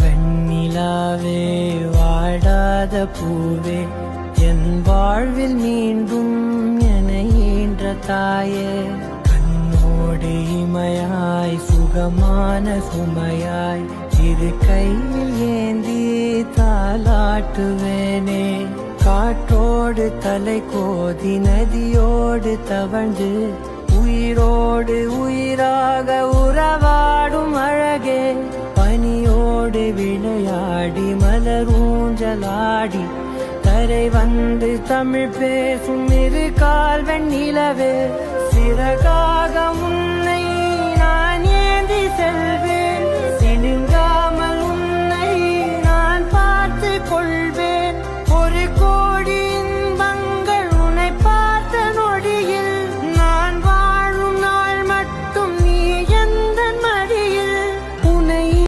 வெண்ணிலாவே வாடாத பூவே என் வாழ்வில் மீண்டும் என ஈன்ற தாயே கண்ணோடு இமையாய் சுகமான சுமையாய் இரு கையில் ஏந்தி தாலாட்டுவேனே காற்றோடு தலை கோதி நதியோடு தவழ்ந்து உயிரோடு உயிராக உறவாடும் அழகே பனியோடு விளையாடி மலரூஞ்சலாடி கரை வந்து தமிழ் பேசும் இரு கால் வெண்ணிலவே சிறகாக உன்னை நான் ஏந்தி செல்வேன்.